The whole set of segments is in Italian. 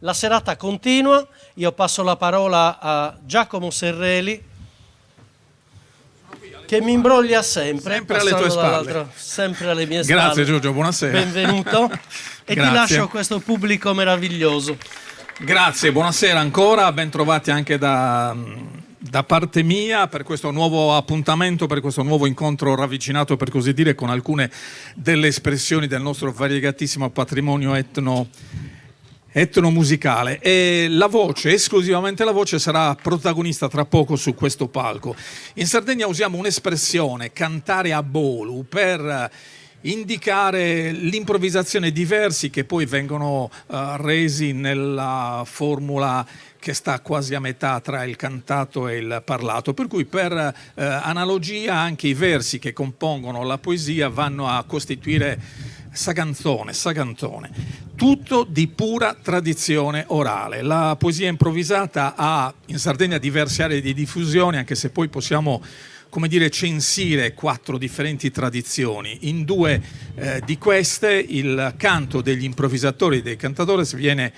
La serata continua, io passo la parola a Giacomo Serreli, che mi imbroglia sempre alle tue spalle. Sempre alle mie spalle. Grazie Giorgio, buonasera. Benvenuto. E ti lascio a questo pubblico meraviglioso. Grazie, buonasera ancora, ben trovati anche da parte mia per questo nuovo appuntamento, per questo nuovo incontro ravvicinato, per così dire, con alcune delle espressioni del nostro variegatissimo patrimonio etnomusicale. E la voce, esclusivamente la voce, sarà protagonista tra poco su questo palco. In Sardegna usiamo un'espressione, cantare a bolu, per indicare l'improvvisazione di versi che poi vengono resi nella formula che sta quasi a metà tra il cantato e il parlato, per cui per analogia anche i versi che compongono la poesia vanno a costituire sagantone, tutto di pura tradizione orale. La poesia improvvisata ha in Sardegna diverse aree di diffusione, anche se poi possiamo, come dire, censire 4 differenti tradizioni. In 2 di queste il canto degli improvvisatori, dei cantadores, viene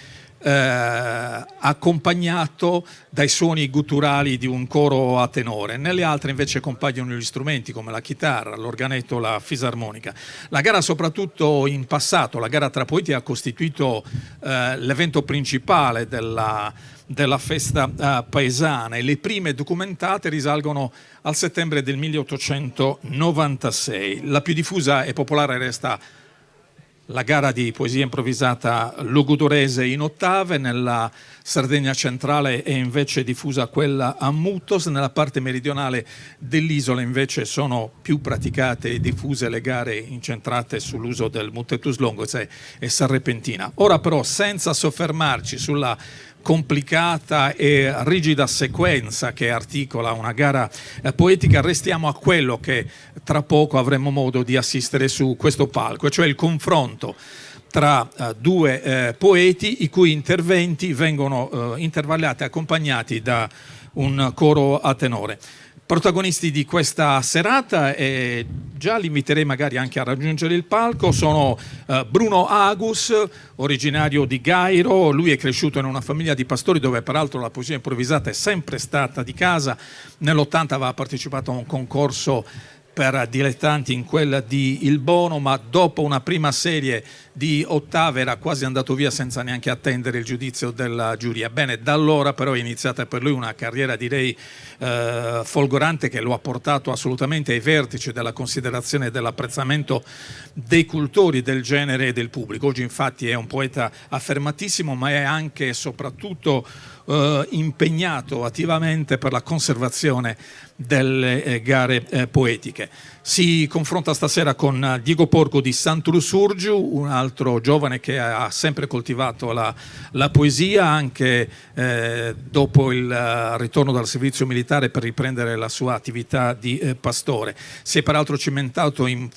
accompagnato dai suoni gutturali di un coro a tenore. Nelle altre invece compaiono gli strumenti come la chitarra, l'organetto, la fisarmonica. La gara, soprattutto in passato, la gara tra poeti ha costituito l'evento principale della festa paesana, e le prime documentate risalgono al settembre del 1896. La più diffusa e popolare resta la gara di poesia improvvisata logudorese in ottave. Nella Sardegna centrale è invece diffusa quella a mutos, nella parte meridionale dell'isola invece sono più praticate e diffuse le gare incentrate sull'uso del mutetus longo e sarrepentina. Ora però, senza soffermarci sulla complicata e rigida sequenza che articola una gara poetica, restiamo a quello che tra poco avremo modo di assistere su questo palco, cioè il confronto tra 2 poeti i cui interventi vengono intervallati e accompagnati da un coro a tenore. Protagonisti di questa serata, e già li inviterei magari anche a raggiungere il palco, sono Bruno Agus, originario di Gairo. Lui è cresciuto in una famiglia di pastori dove peraltro la poesia improvvisata è sempre stata di casa. Nell'80 aveva partecipato a un concorso per dilettanti in quella di Il Bono, ma dopo una prima serie di ottave era quasi andato via senza neanche attendere il giudizio della giuria. Bene, da allora però è iniziata per lui una carriera, direi, folgorante, che lo ha portato assolutamente ai vertici della considerazione e dell'apprezzamento dei cultori del genere e del pubblico. Oggi infatti è un poeta affermatissimo, ma è anche e soprattutto impegnato attivamente per la conservazione delle gare poetiche. Si confronta stasera con Diego Porco di Sant'Ursurgiu, un altro giovane che ha sempre coltivato la poesia, anche dopo il ritorno dal servizio militare per riprendere la sua attività di pastore. Si è peraltro cimentato in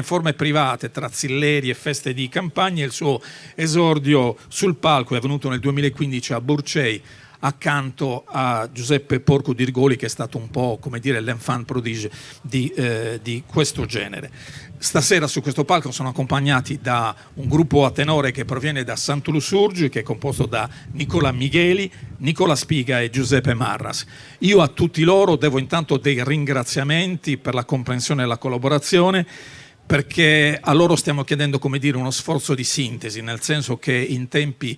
forme private tra zilleri e feste di campagna. Il suo esordio sul palco è avvenuto nel 2015 a Burcei, accanto a Giuseppe Porco d'Irgoli, che è stato un po', come dire, l'enfant prodige di questo genere. Stasera su questo palco sono accompagnati da un gruppo a tenore che proviene da Sant'Ursurgiu, che è composto da Nicola Migheli, Nicola Spiga e Giuseppe Marras. Io a tutti loro devo intanto dei ringraziamenti per la comprensione e la collaborazione, perché a loro stiamo chiedendo, come dire, uno sforzo di sintesi, nel senso che in tempi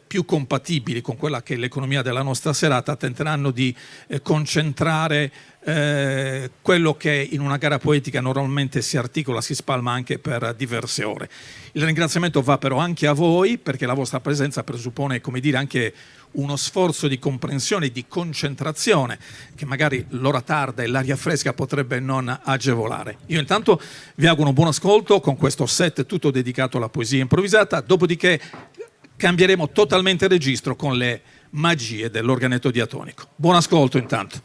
più compatibili con quella che è l'economia della nostra serata tenteranno di concentrare quello che in una gara poetica normalmente si articola, si spalma anche per diverse ore. Il ringraziamento va però anche a voi, perché la vostra presenza presuppone, come dire, anche uno sforzo di comprensione e di concentrazione che magari l'ora tarda e l'aria fresca potrebbe non agevolare. Io intanto vi auguro un buon ascolto con questo set tutto dedicato alla poesia improvvisata, dopodiché cambieremo totalmente registro con le magie dell'organetto diatonico. Buon ascolto intanto.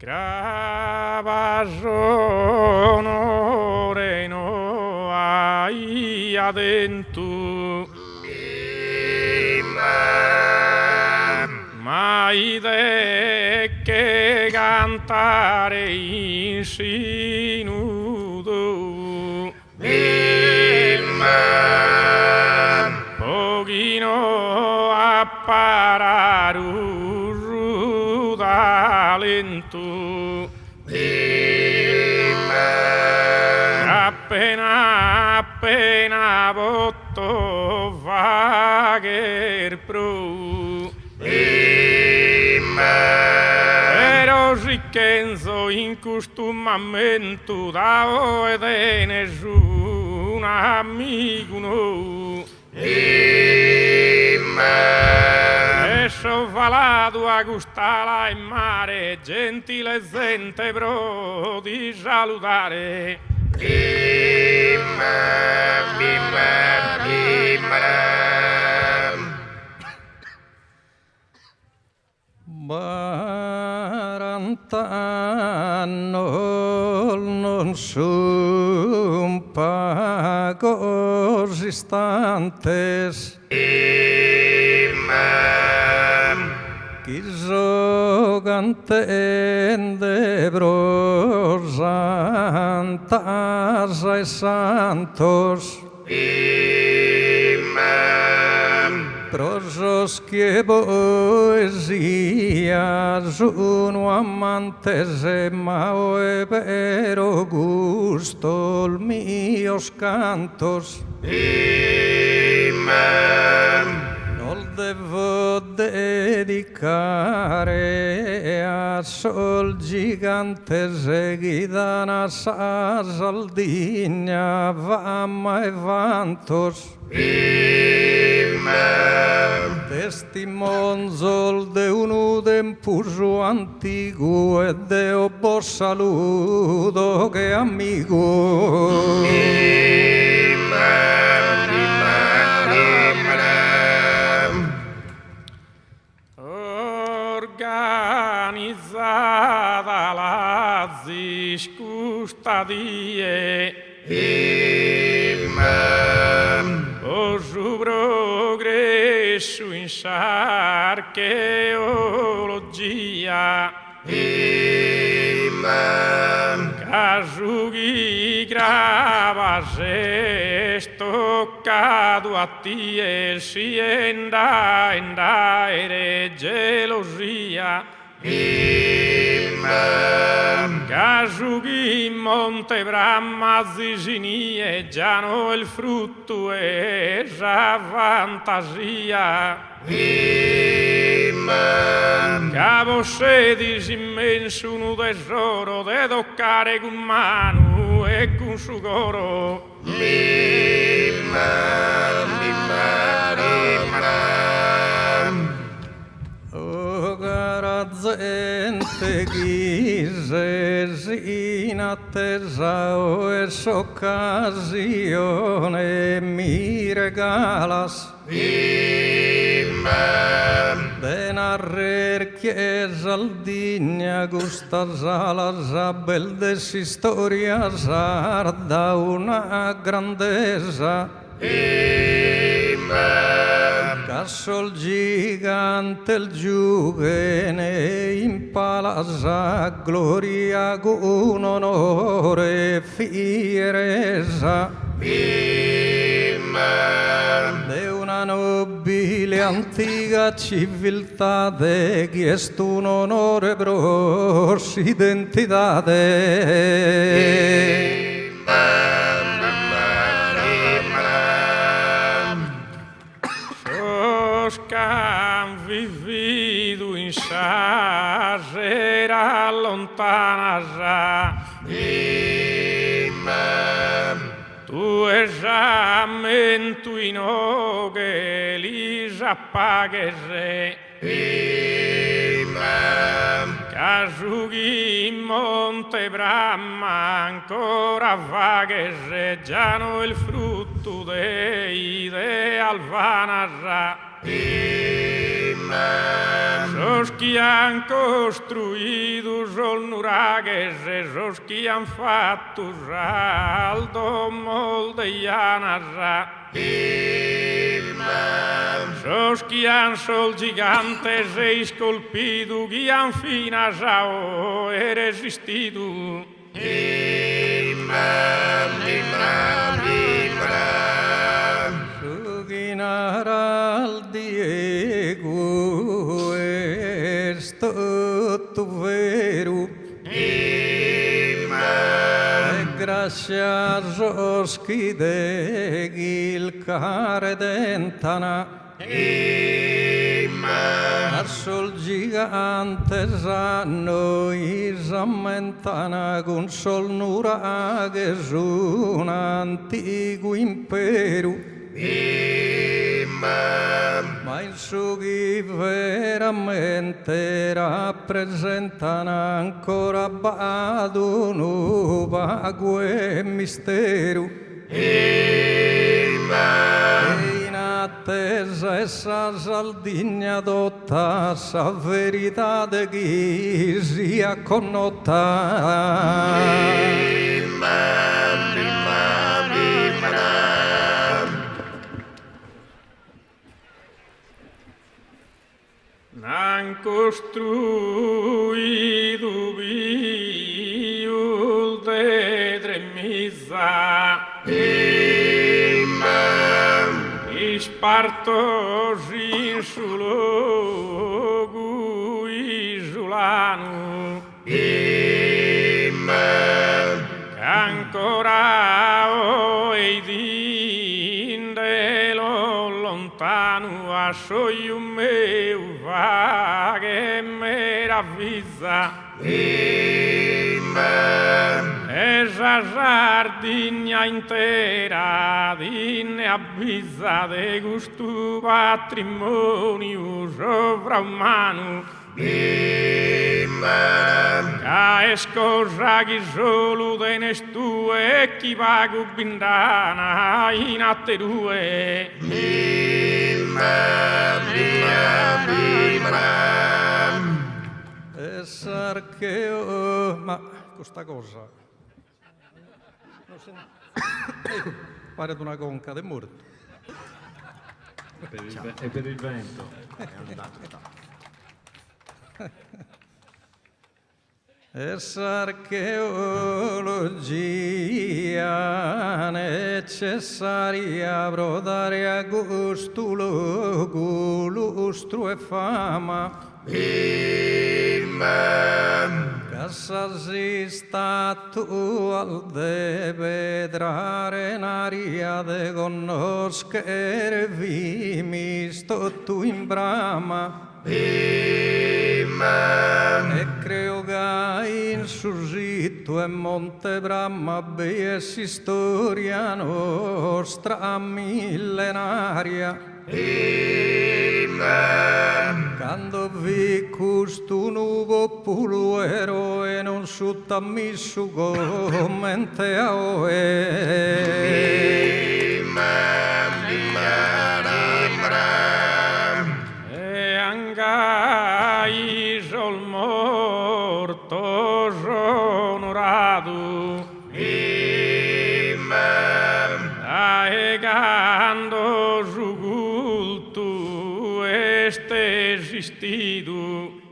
Cravagione no ai adentu mai de che cantare insinudo pochino appararu talento appena botto vagher pro però rickenzo in costumamento da ed è nessun amico no e so valato a gustare in mare gentile gente pro di salutare Barantano non son pagos istantes Quiso cantende bros santas e santos Prosos que poesia sono amantes e mao e vero gusto los míos cantos Nol devo dedicare a sol gigantes e guidanas a saldigna vama e vantos Testimonzol de un tempuso antico e de obo saludo che amico Organizzata la custadie o su progresso in archeologia Casughi grava se stoccato a tie sienda e gelosia Casughi monte Brahma zisinie giano il frutto e già fantasia Cavo sedis immenso un tesoro de toccare con mano e con sugoro O cara gente che in attesa o es occasione mi regalas de narrer chiesa aldigna gustas alas a beldes historias arda una grandeza Caso il gigante il giugene impalasa gloria con onore fieresa de una nobile antica civiltà de chiesto un onore pros identitate Oscan vivido in sarera lontana tu esamento in oghe lisa paghere Casughi in monte Brahma ancora vagheggiano il frutto dei de alvanarra Los que han construido sol nuragues, esos que han fatto al domo de Ianarra. Sos que han sol gigantes e scolpido, que han finas ao e resistido. Suginara Diego es tutto vero. Gracias os que de il care dentana. Sol gigantes a noi rammentana con sol nuragues un antico impero. Ma il suo che veramente rappresentano ancora bado un vago e mistero. E in attesa essa saldigna dotta sa verità de chi sia connota. Han costruido viul de tremisa. Ispartos in sulogu isulanu. Ancora oidin de lo lontano a soiu meu vaghe meraviglia. Esa giardina intera dinne avvisa de gusto patrimonio sovraumano. Caes cosa che solo de nestue chi vago bindana in atterue. Sarcheo, ma questa cosa non pare una conca del morto. È per il vento. Archeologia necessaria brodare a gusto luogo, lustro e fama. Casa si stato al de vedrare n'aria de conoscere vimi sto tu in brama. E creo che in susito e Monte Bramma bies storia nostra millenaria. Quando vi custo nuovo puluero e non suttammi su commente a oe. E angai sol morto onorado. Aegando su culto este existido.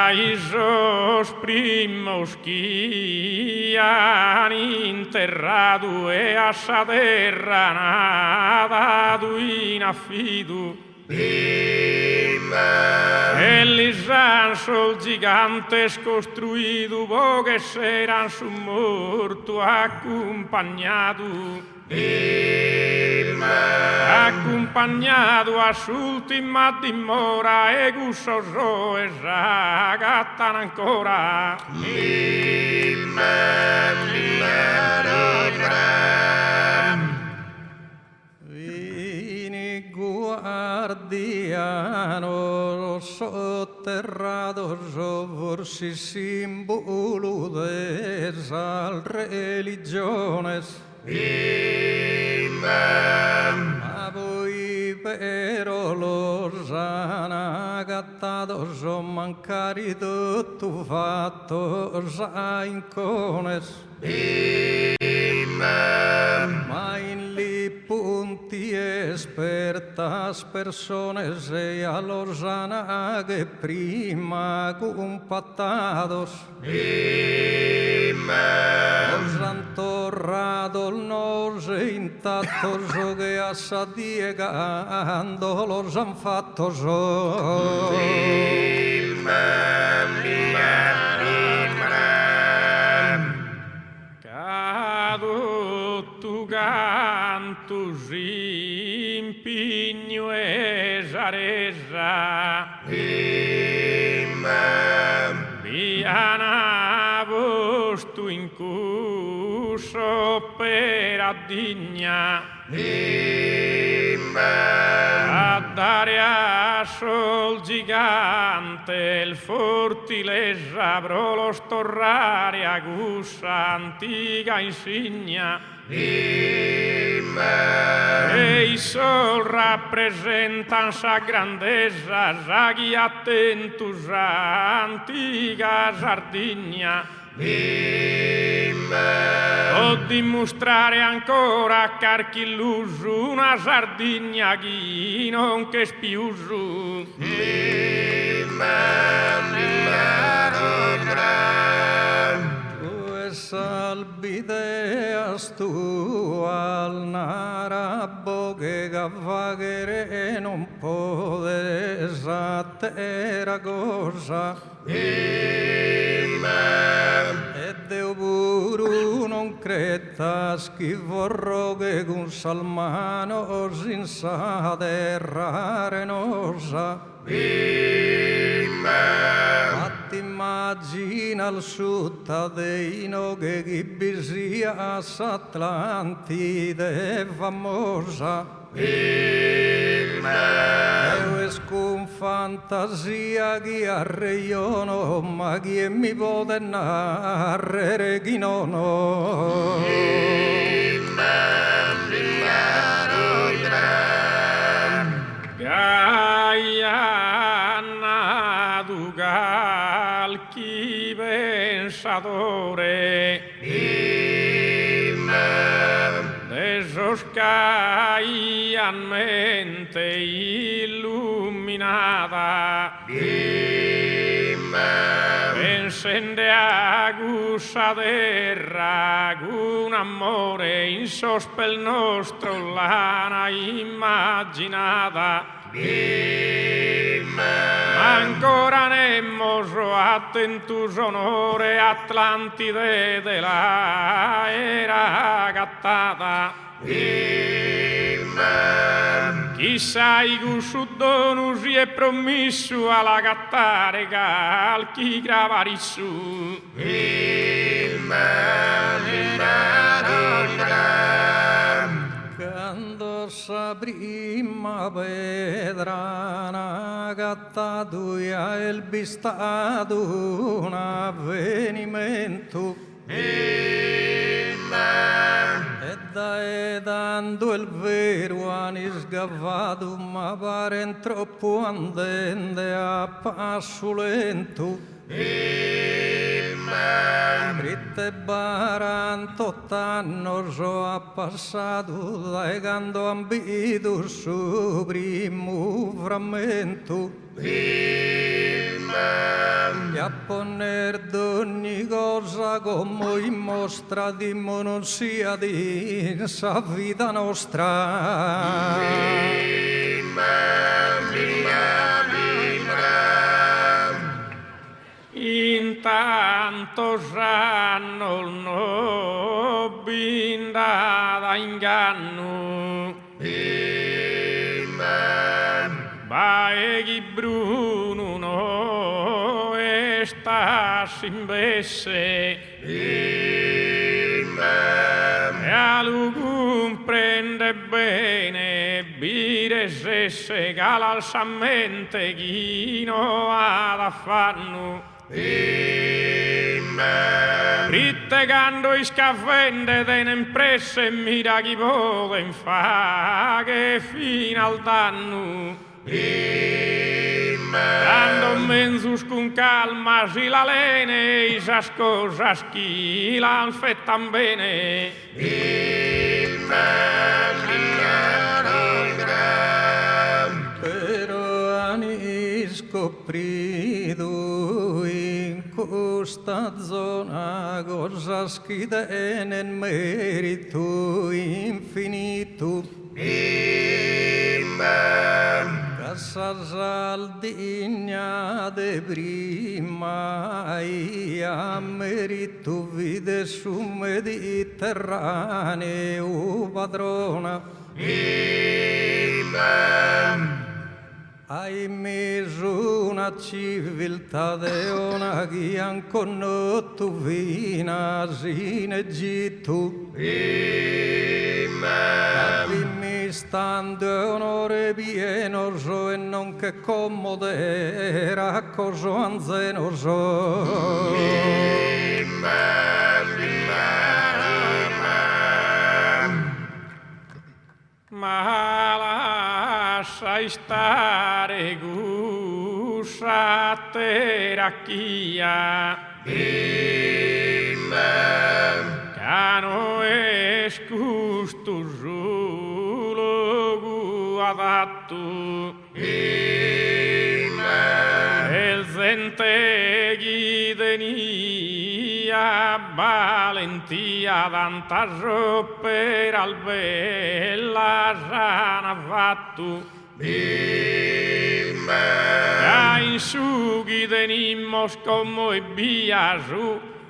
Esos primos que han enterrado e a esa terra nadado in affido. Eles han sol gigantes construido porque serán su morto acompañado. Accompagnato a s'ultima dimora e gusto e ragattano ancora. Vini guardiano sotterrato forse simbolo de sal religiones. Ma voi però los amados o mancari tutto fatto in cones. Ma in li punti espertas personas e a los que prima compatados. Los antorrados nos intactos o que asadiegando los han fattos. Tu cantus impigno e saresa Viana vostu in cuso per addigna a dare a sol gigante il fortilese avrò lo storrare a gussa antica insignia e il sol rappresentan sa grandezza sa chi attentus antica Sardigna o dimostrare ancora a carchillusu una Sardigna chi non che spiusu salbideas tu al narabo che cavaghere non podes a terra cosa e Deo puru non cretas chi vorrò che con salmano senza terra arenosa immagina il cittadino che chi bisia s'Atlantide famosa e con fantasia chi arreiono ma chi mi può narrare chi non ho Gaia dugal chi pensadore esos caian mente illuminata pensende a gusa terra con amore in sospel nostro lana immaginata ancora nemmoso attentus onore Atlantide della era gattata chissà i gussudonus è promissu alla gattare calchi gravarissu quando sa prima vedrà gattatu e il bistato un avvenimento e dando il vero hanno sgavato ma pare troppo andende a passo lento Ritte 48 anni so passato dai quando ambito su primo frammento e a poner d'ogni cosa come in mostra dimmo non sia di sa vita nostra intanto sanno il nobinda da inganno bae chi bruno no estas invece e a lui prende bene bire se segala al samente chi no ha da fanno rittegando i scavende delle imprese mira chi vuole fa che fino al danno dando mensus con calma si la lene, isas cosas chi la fettan bene. Pero ani scoprido in questa zona cosas che tenen merito infinito. Casas aldigna de prima e a merito vide su Mediterraneo padrona. Hai messo una civiltà de una che ancora non tu vina in Egitto. Avvimi stando onore pieno so e non che comodera coso anzeno so. Ma lascia stare gusa terachia. Cano escusto giulo adatto. El zenteghi denia valentia d'antaggio per al bella sana fatto. Ja in sughi denimmos como e via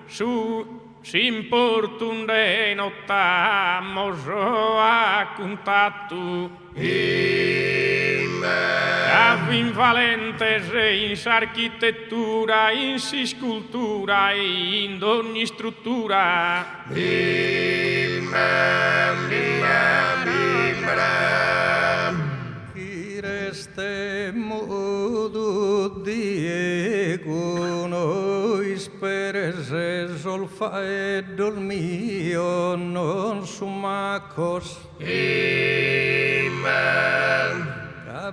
su s'importun de nottamos a contatto. Avvin valentes in s'architettura, in si scultura e in ogni struttura. Chi restemmo Diego noi sperese solfa e dormio non sumacos.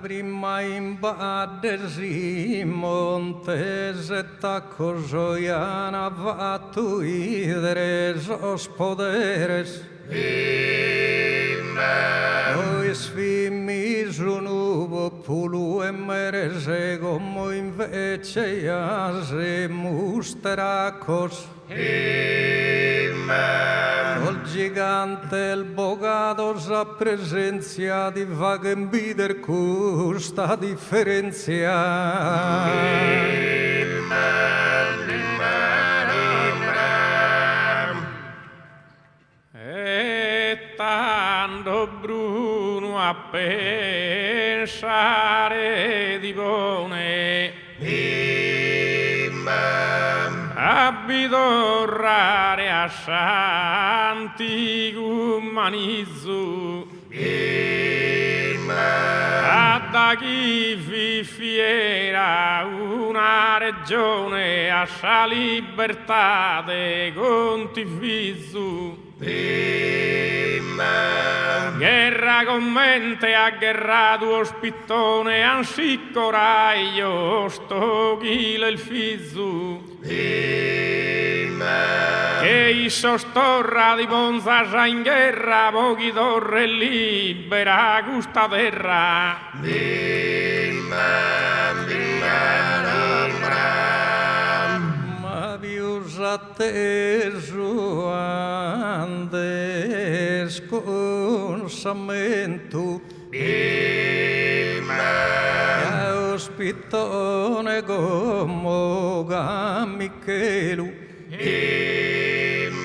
Prima in badesi montes et acosoiana vatu idres os poderes. Ois fimis un uvo pulu emerese como invece iase musteracos. Col gigante il bogado sa presenza di vagenbider custa differenzia. E tanto Bruno a pensare di buone. Abito rare a santi umanizzu. Da chi vi fiera una regione a sa libertà de contifizzu. Guerra commente a guerrato ospittone ansi coraglio sto chile il fizzu. Che i sostorra di Bonza in guerra pochi torre libera questa terra. Ma pius atteso andes consamento. Ospitone como Michelu.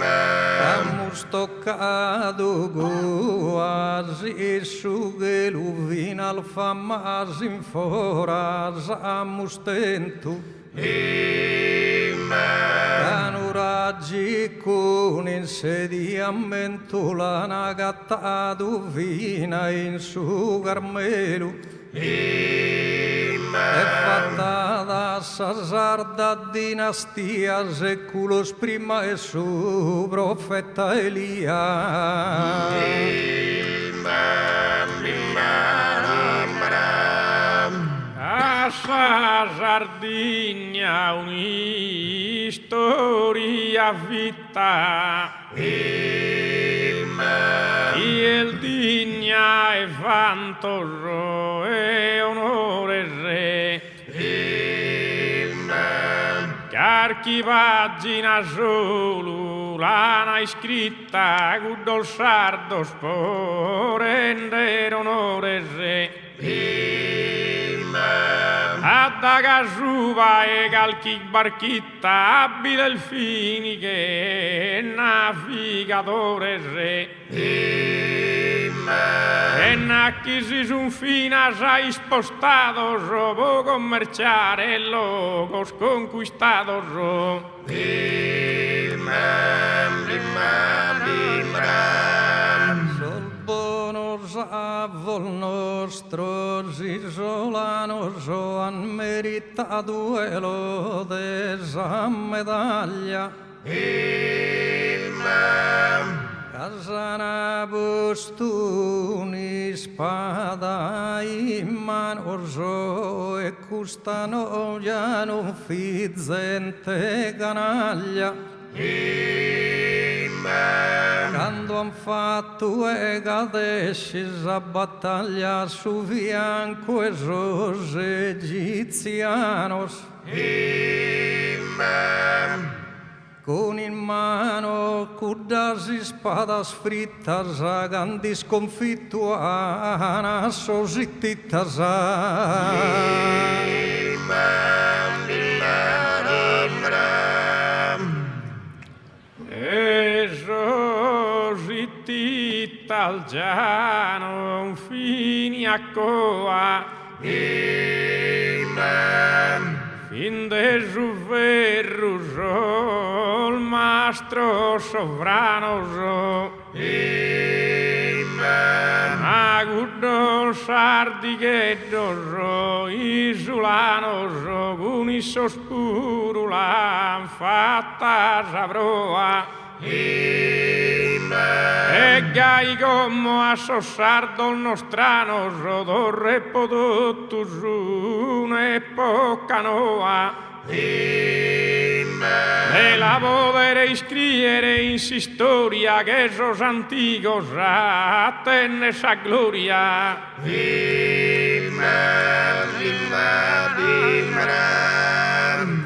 Amus toccado quasi su gelu vin al famas in foras amus tento. Canuraggi con insediamento la nagattado vina in su Carmelu. È fatta da sasarda dinastia seculos prima e su profeta Elia. Assa Sardegna un'istoria vita. Il digna e vantoso e onore re. Car chi pagina solo l'ana scritta guddol sardo sporendere onore re. Adda casuva e calchi barchitta abile il fini che navigatore re. E n'acchisi un fina già spostato può commerciare logos conquistato Sol bonos avol nostros isolanos han meritado esa medaglia. Casana bostuni spada in mano e custano già non fizzente canaglia. Quando han fatto e cadescisa battaglia su fianco esos egizianos. Con in mano cudas spadas frittas agandi sconfitto a sosittitas e sosittitas già non fini a coa. Fin de Juverruso, il mastro sovrano, Aguddo sardighetto, isulano, con il sospuro l'han fatta sabroa. E gai come a sossardo il nostrano rodorre podotto su e poca noa. E la povera scrivere in storia che esos antigos attenne sa gloria.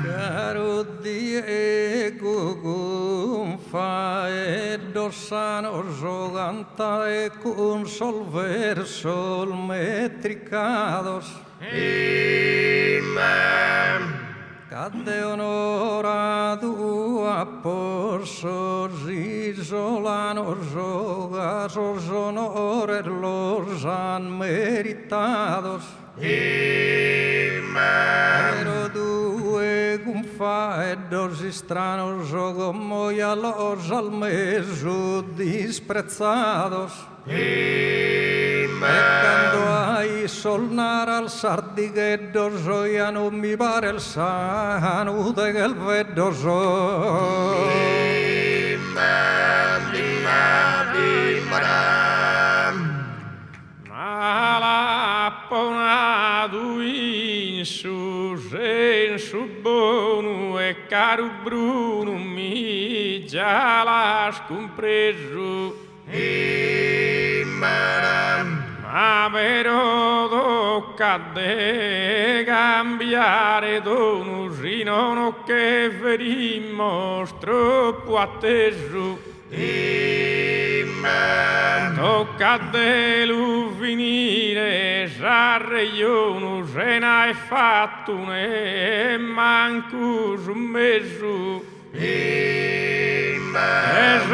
Caro Diego gonfa e dossano giganta e con sol verso metricados. Cadde onorado a posos isolanos gasos honores los han meritados. Pero due gunfa e dos stranos como ya los al meso disprezzados. E quando hai solnar al sardighetto ya non mi pare il sanude che il vedo Ma la ponadu in su buono e caro Bruno mi già l'ha scompreso. Ma però tocca de cambiare dono sino che verimmo troppo atteso. Tocca de lu finire sarreiono se n'hai fatto ne manco su meso.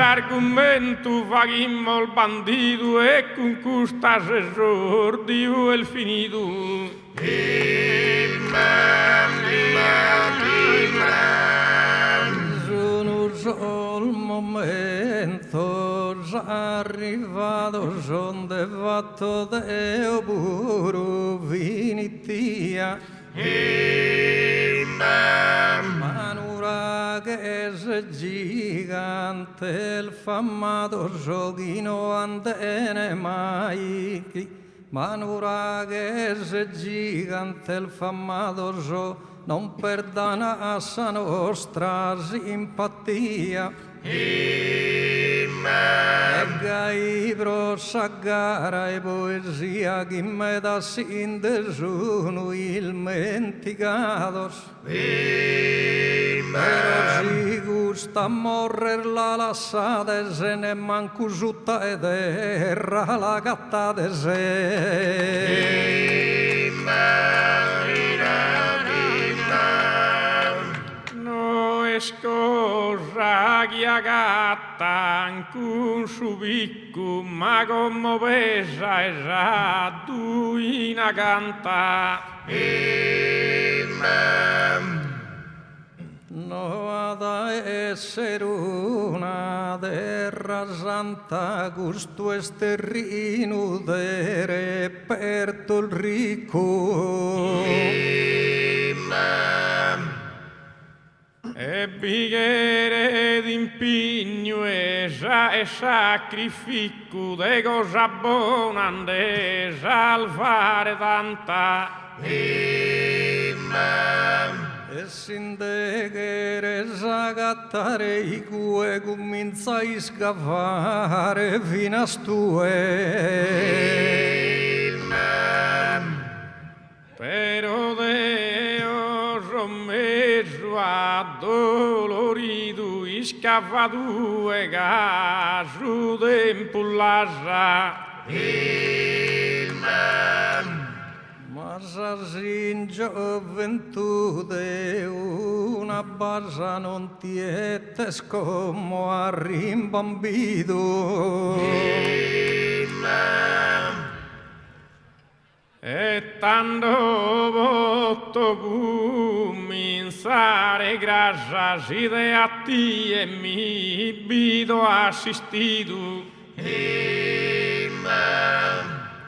L'argomento faghimmo il bandito e con questa esordio il finito. Sono sol momento arrivato donde vatto deo puro vinitia. Manura che è gigante il fammato giochino andene mai. Manura che è gigante il fammato non perdana a sa nostra simpatia. E gaibro sa gara e poesia che me da sin de sono il menticados. Pero si gusta morrer la lassade se ne manco sutta e terra la catta de se. No es cosa gatta ancun subicum, ma come pesa e duina canta. No ha da essere una terra santa, gusto es terreno de reperto il ricco. E bighere d'impigno e sacrificio de cosa buona ande salvare tanta. E sin de che sagattare i cue comincia a scavare fino a stue. Pero Deo sommesso a dolorido iscavadu e gasu tempo lascia. Ma in gioventù de una basa non tietes come a rimbambito. E tanto voto cominciare gracias de a ti e mi vido assistido.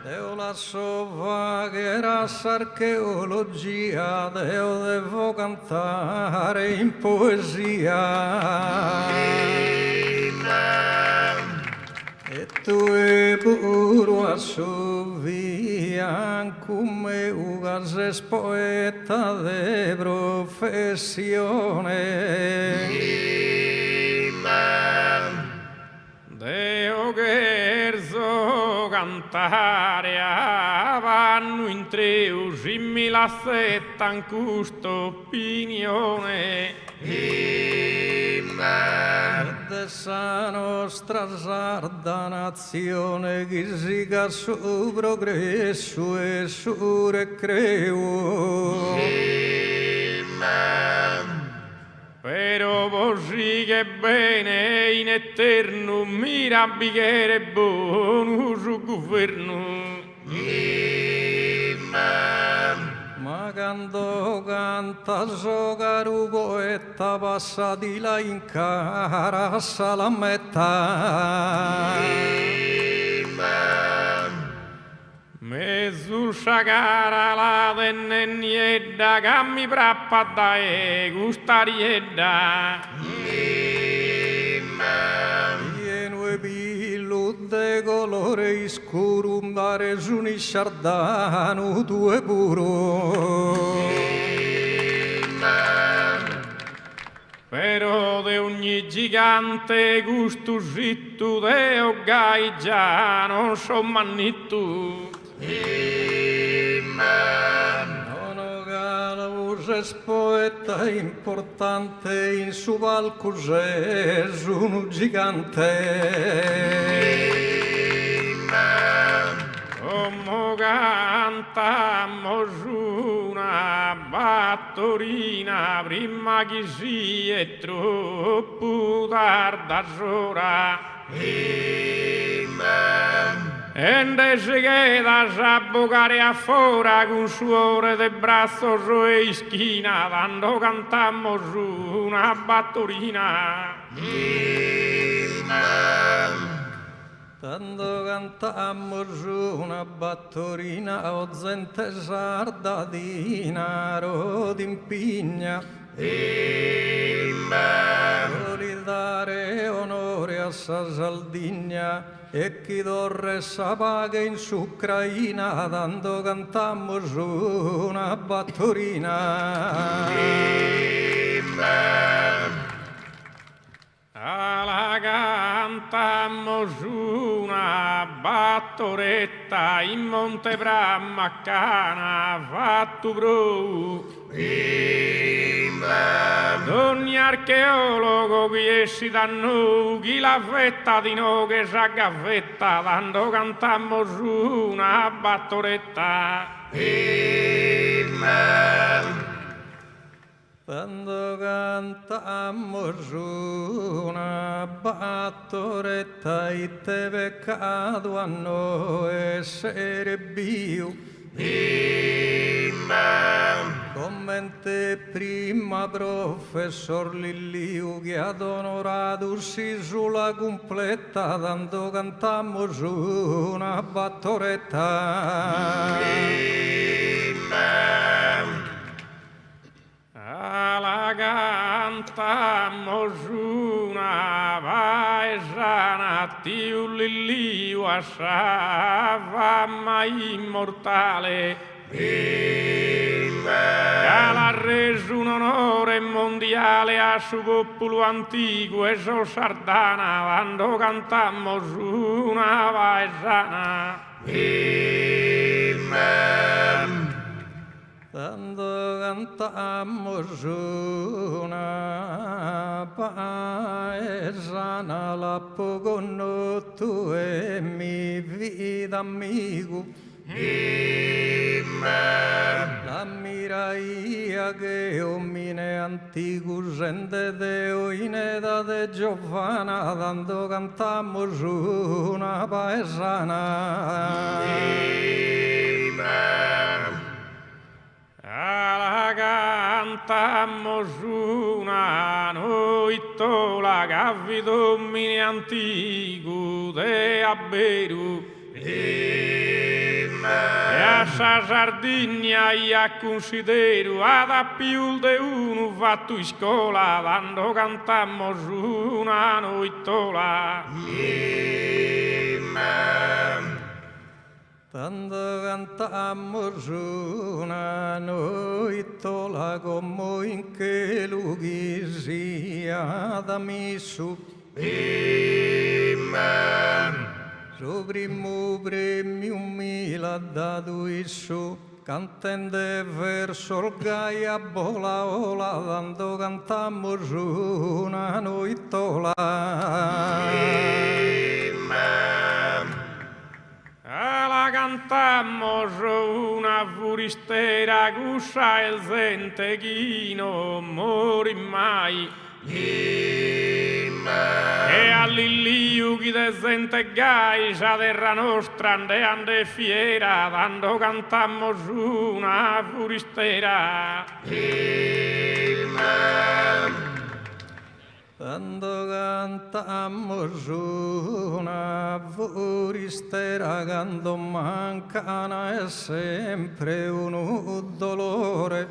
Deo la sovagherà archeologia, Deo devo cantare in poesia. E tu e puro a sovia, come ugas poeta de professione. Deo gerzo cantare vanno in treu simila settan custo opinione. Dessa nostra sarda nazione che siga su progresso e su recreo. Pero così che bene in eterno mirabighere buono su governo. Ma quando canta sogaru poeta passa di là in cara salametta. Mezzusa cara la tenneniedda che mi prappa da e gustariedda. Pieno e pillo de colore scuro, dare su un sciardano tu e puro. Però de ogni gigante gusto zitto de ogai già non so mannittu. Nono Galus poeta importante in su palco Gesù un gigante. Come cantammo una battorina prima che sia troppo tarda ora. E invece che da sabocare a fora con suore del braccio su e schina, quando cantammo su una battorina. Quando cantammo su una battorina, o gente sarda di naro d'impigna. dare onore a sa Sardegna e chi torre sa paga in su Ucraina, tanto cantammo su una battorina. La cantammo su una battoretta in Montebrammaccana, fatto bro. Ogni archeologo qui essi da noi, chi la fetta di noi che sa gaffetta, tanto cantammo su una battoretta. Quando cantammo su una battoretta e te peccato a noi essere bio. Commente prima professor Lilliu che ad onorato si sulla completa, tanto cantammo su una battoretta. La cantammo su una paesana, tiu Lilliu a fama immortale, che l'ha reso un onore mondiale a suo popolo antico e so sardana, quando cantammo su una paesana. Quando cantammo su una paesana, la poco tu e mi vita amico. La miraia che omine antico sente Deo in età de Giovanna, tanto cantammo su una paesana. La cantammo su una noittola che vi domini antico de Abberu. E a sa Sardegna io considero ad più de uno fatto in scuola, quando cantammo su una noittola. Quando cantammo su una noittola come in che luoghi sia da missu. Su primo premio mi l'ha dato isso, cantende verso il gaia bola ola, tanto cantammo su una noittola. La cantammo su una furistera, cussa il zente chi non mori mai. E all'Illiu chi de zente gai, sa terra nostra ande fiera, tanto cantammo su una furistera. Quando cantammo su una furistera, quando mancana è sempre un dolore.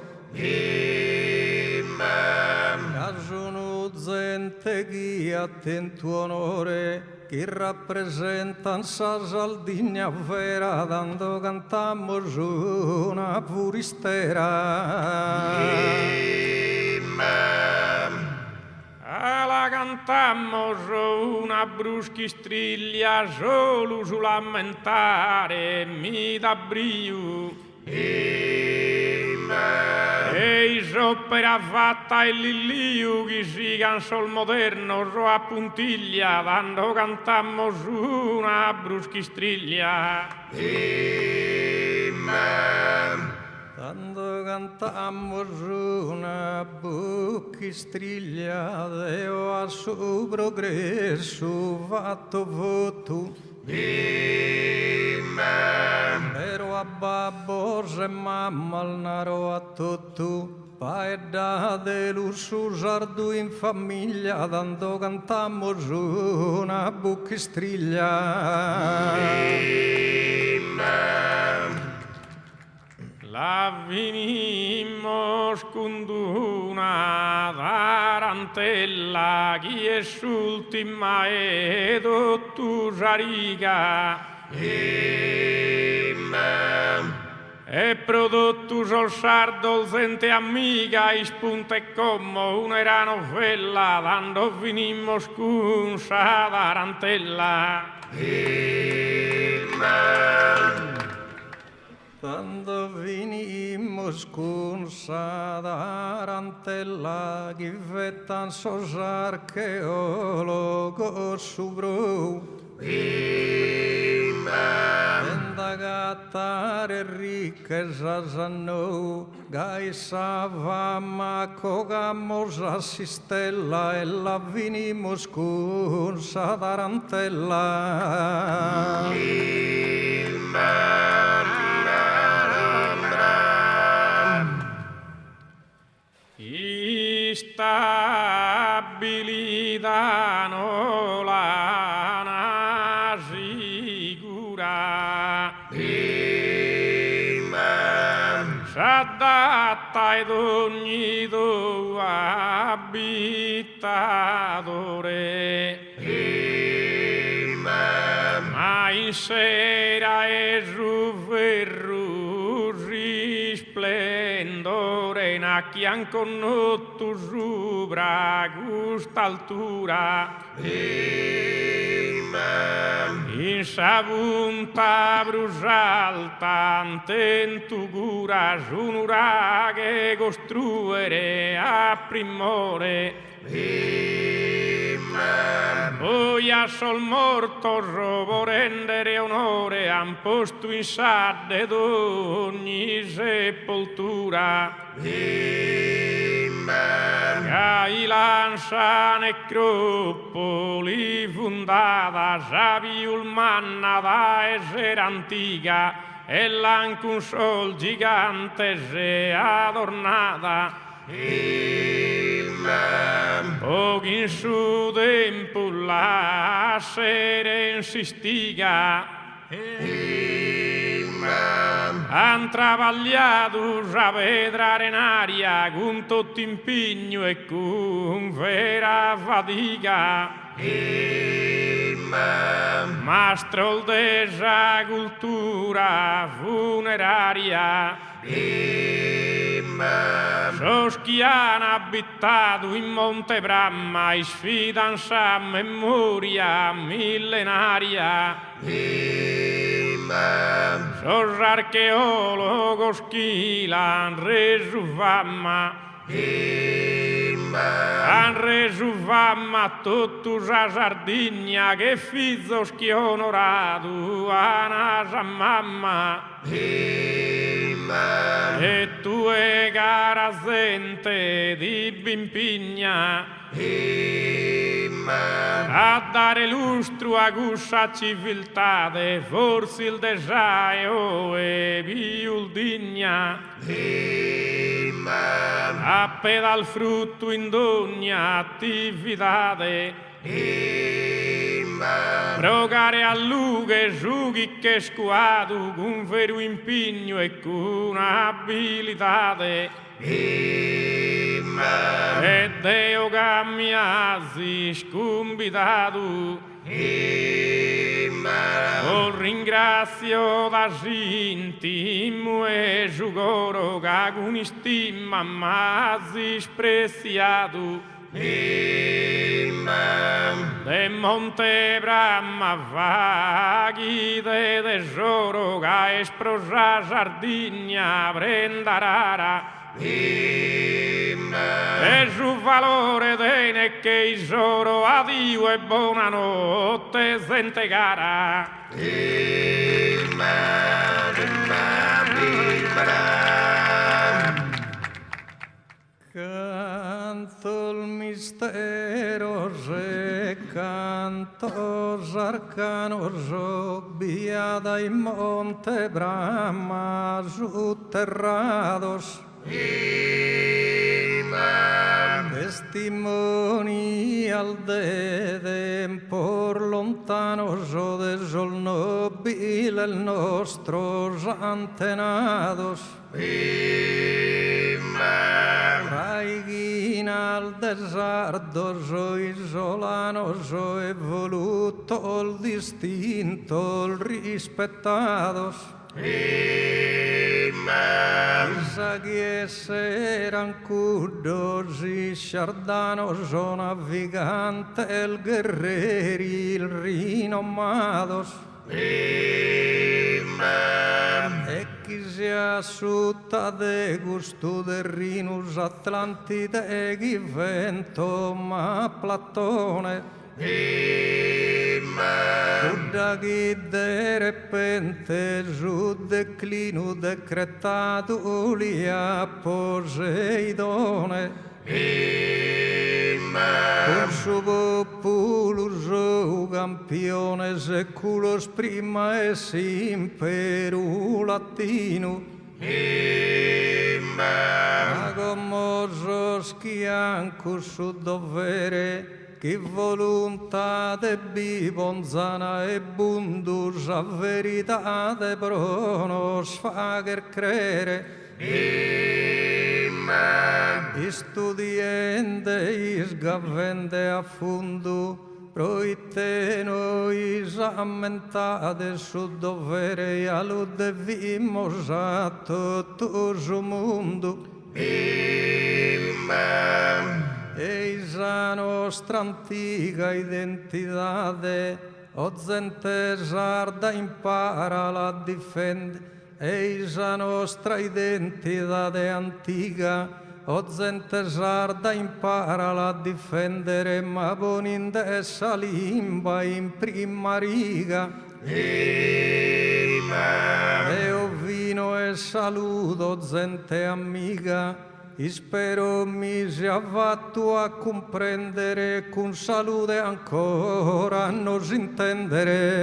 Sono gente che ha tento onore, che rappresenta sa Sardegna vera, tanto cantammo su una furistera. La cantammo su una bruschistrillia, solo su lamentare mi dà brio. E i soppera fatta e Lilliu che si cansò il moderno so a puntiglia, quando cantammo su una bruschistrillia. Quando cantammo su una buchistriglia, Deo a suo progresso fatto voto. Ero a babbo e mamma al naro a tutto, paedda dell'urso sardo in famiglia, tanto cantammo su una buchistriglia. La vinimos cunduna tarantella chi è s'ultima e dottusa riga e prodotto sul sardo sente amica e spunta e como una era novella dando vinimmo scunsa tarantella Quando vinimmo scunsa tarantella chi vettan sosar archeologo subru da gattare ricche sasano gaisa vamma cogamos assistella e la vinimos scunsa tarantella Istabilità no la sicura s'adatta ed ogni tuo abitatore ma in sera e ruverru risplendore nacchian connotto subra gusta altura in sabunta brusalta antentugura sunura che costruere a primore poi a sol morto robo rendere onore a posto in sadde d'ogni sepoltura Gai lancia necropoli fundata saviul manna da essere antica e l'anche un sol gigante se adornata pochi in su tempo la sera insistiga han travagliato a vetrare in aria con tutto impegno e con vera fatica mastro della cultura funeraria Soschiana abitato in Monte Bramma e sfidan sa memoria millenaria Sos archeologos chilan resu fama han resu fama tutto sa Sardigna che fizzos chi onorato a sa mamma e tue cara gente di Bimpigna a dare lustro a questa civiltà forse il desaio e più digna a pedal frutto in ogni attività Rogare a lughe sughi che squadro con vero impegno e con abilità e Deo cambiasi scumbitato o ringrazio da intimo e giugoro che con stima masi sprezziato de Monte Bramma vaghi de tesoro che esprosa Sardigna prenda rara e su valore dene che isoro addio e buonanotte sente cara Canto il mistero se cantos arcanos via dai Monte Bramma sotterrados Testimonial de tempor lontanoso de sol nobile el nostros antenados. Raiguina al desardoso isolanoso evoluto il distinto il rispettados. Isa che eran cudos y sciardanoso navigante el guerreri il rinomados. E chi si assuta de gusto de Rinus Atlantide e chi vento ma Platone. Buddha chi de repente su declinu decretato lia Poseidone. Con su populus campione seculos prima es imperu latino. Agomosos chiancus su dovere che voluntate bibonzana e bundus a veritate pronos fager crere. Studiende isgavende a fundo proite noi ammentate su dovere a lo devimos a tutto il mondo. Eis a nostra antica identitate o gente sarda impara la difende. Eis a nostra identitate antica o gente sarda impara la difendere ma poninde essa limba in prima riga. E ovvino e saluto gente amica. Spero mi sia fatto a comprendere con salute ancora non si intendere.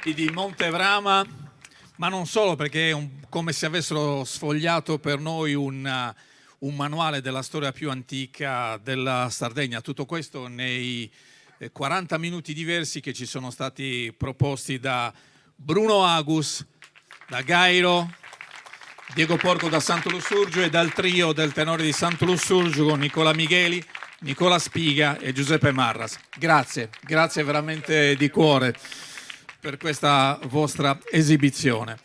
Di Montevrama, ma non solo, perché è come se avessero sfogliato per noi un manuale della storia più antica della Sardegna. Tutto questo nei 40 minuti diversi che ci sono stati proposti da Bruno Agus, da Gairo, Diego Porco da Santo Lussurgiu e dal trio del tenore di Santo Lussurgiu con Nicola Migheli, Nicola Spiga e Giuseppe Marras. Grazie veramente di cuore per questa vostra esibizione.